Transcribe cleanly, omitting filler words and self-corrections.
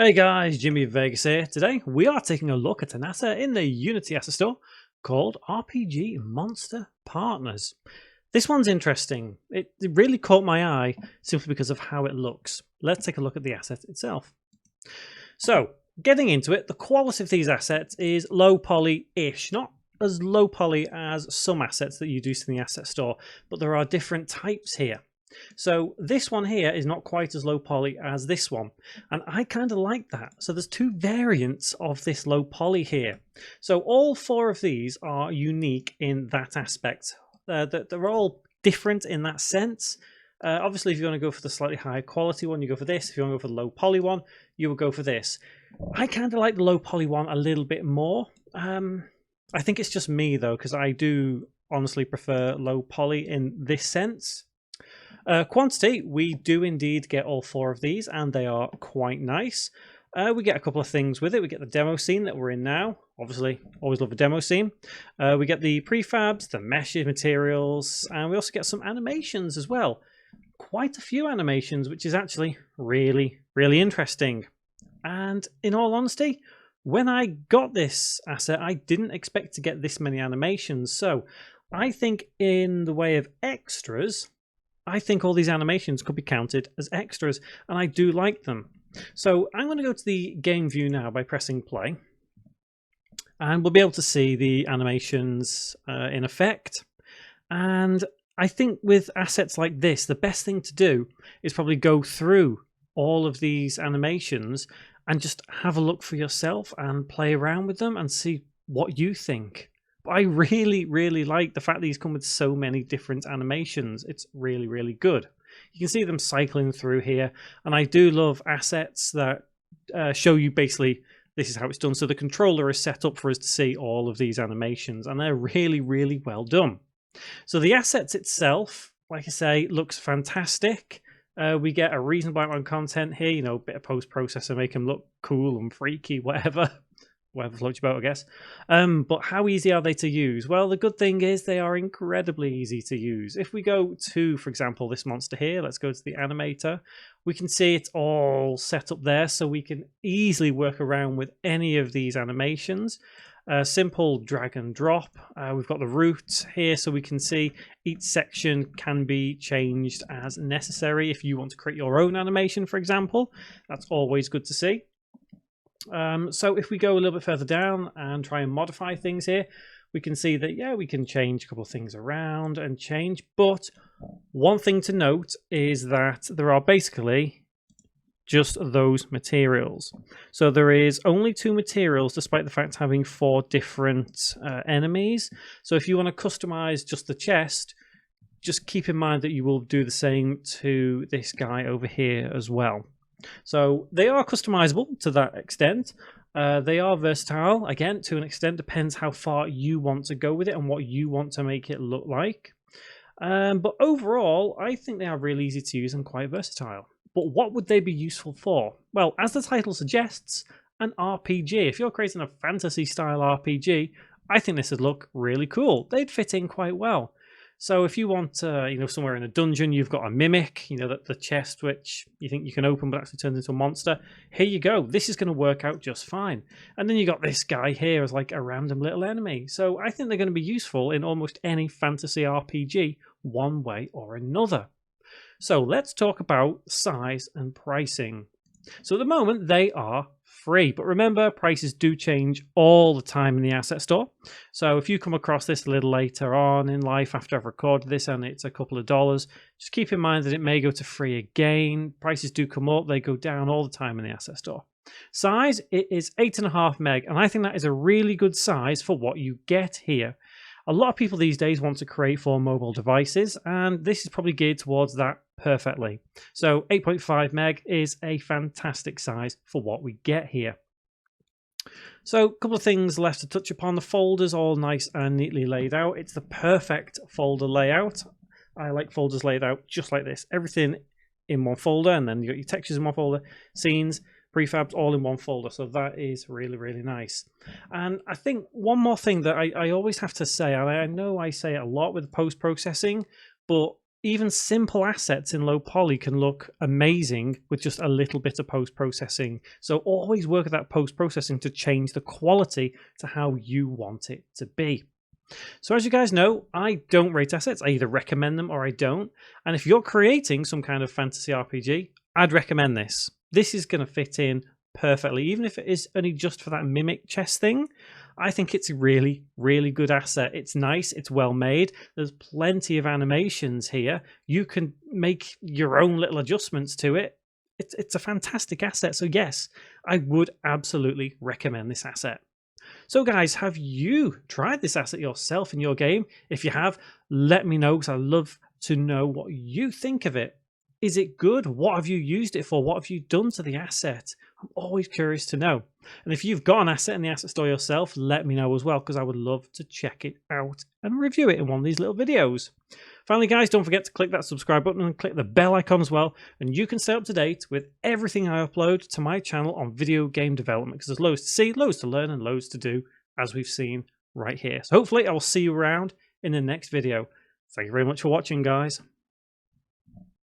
Hey guys, Jimmy Vegas here. Today we are taking a look at an asset in the Unity asset store called RPG Monster Partners. This one's interesting. It really caught my eye simply because of how it looks. Let's take a look at the asset itself. So, getting into it, the quality of these assets is low poly-ish, not as low poly as some assets that you do see in the asset store, but there are different types here. So this one here is not quite as low poly as this one, and I kind of like that. So there's two variants of this low poly here. So all four of these are unique in that aspect. They're all different in that sense. Obviously, if you want to go for the slightly higher quality one, you go for this. If you want to go for the low poly one, you will go for this. I kind of like the low poly one a little bit more. I think it's just me though, because I do honestly prefer low poly in this sense. Quantity, we do indeed get all four of these, and they are quite nice. We get a couple of things with it. We get the demo scene that we're in now. Obviously, always love a demo scene. We get the prefabs, the mesh materials, and we also get some animations as well. Quite a few animations, which is actually really, really interesting. And in all honesty, when I got this asset, I didn't expect to get this many animations. So I think in the way of extras, I think all these animations could be counted as extras, and I do like them. So I'm going to go to the game view now by pressing play, and we'll be able to see the animations in effect. And I think with assets like this, the best thing to do is probably go through all of these animations and just have a look for yourself and play around with them and see what you think. But I really, really like the fact that these come with so many different animations. It's really, really good. You can see them cycling through here, and I do love assets that show you basically this is how it's done. So the controller is set up for us to see all of these animations, and they're really, really well done. So the assets itself, like I say, looks fantastic. We get a reasonable amount of content here, you know, a bit of post-processor, make them look cool and freaky, whatever. Whatever floats your boat, I guess. But how easy are they to use? Well, the good thing is they are incredibly easy to use. If we go to, for example, this monster here, let's go to the animator, we can see it's all set up there, so we can easily work around with any of these animations. Simple drag and drop. We've got the root here, so we can see each section can be changed as necessary. If you want to create your own animation, for example, that's always good to see. So if we go a little bit further down and try and modify things here, we can see that, yeah, we can change a couple of things around and change. But one thing to note is that there are basically just those materials. So there is only two materials, despite the fact having four different enemies. So if you want to customize just the chest, just keep in mind that you will do the same to this guy over here as well. So they are customizable to that extent. They are versatile, again, to an extent. Depends how far you want to go with it and what you want to make it look like. But overall, I think they are really easy to use and quite versatile. But what would they be useful for? Well, as the title suggests, an RPG. If you're creating a fantasy-style RPG, I think this would look really cool. They'd fit in quite well. So if you want, you know, somewhere in a dungeon, you've got a mimic, you know, the chest which you think you can open but actually turns into a monster. Here you go. This is going to work out just fine. And then you got this guy here as like a random little enemy. So I think they're going to be useful in almost any fantasy RPG one way or another. So let's talk about size and pricing. So at the moment, they are free. But remember, prices do change all the time in the asset store. So if you come across this a little later on in life after I've recorded this and it's a couple of dollars, just keep in mind that it may go to free again. Prices do come up, they go down all the time in the asset store. Size, it is 8.5 meg, and I think that is a really good size for what you get here. A lot of people these days want to create for mobile devices, and this is probably geared towards that perfectly. So 8.5 meg is a fantastic size for what we get here. So a couple of things left to touch upon. The folders all nice and neatly laid out. It's the perfect folder layout. I like folders laid out just like this. Everything in one folder, and then you got your textures in one folder, scenes, prefabs all in one folder. So that is really, really nice. And I think one more thing that I always have to say, and I know I say it a lot with post-processing, but Even simple assets in low poly can look amazing with just a little bit of post-processing. So always work at that post-processing to change the quality to how you want it to be. So as you guys know, I don't rate assets. I either recommend them or I don't. And if you're creating some kind of fantasy RPG, I'd recommend this. This is going to fit in perfectly, even if it is only just for that mimic chess thing. I think it's a really, really good asset. It's nice, it's well made. There's plenty of animations here. You can make your own little adjustments to it. It's a fantastic asset. So yes, I would absolutely recommend this asset. So guys, have you tried this asset yourself in your game? If you have, let me know, because I'd love to know what you think of it. Is it good? What have you used it for? What have you done to the asset? I'm always curious to know. And if you've got an asset in the asset store yourself, let me know as well, because I would love to check it out and review it in one of these little videos. Finally, guys, don't forget to click that subscribe button and click the bell icon as well, and you can stay up to date with everything I upload to my channel on video game development, because there's loads to see, loads to learn, and loads to do, as we've seen right here. So hopefully I will see you around in the next video. Thank you very much for watching, guys.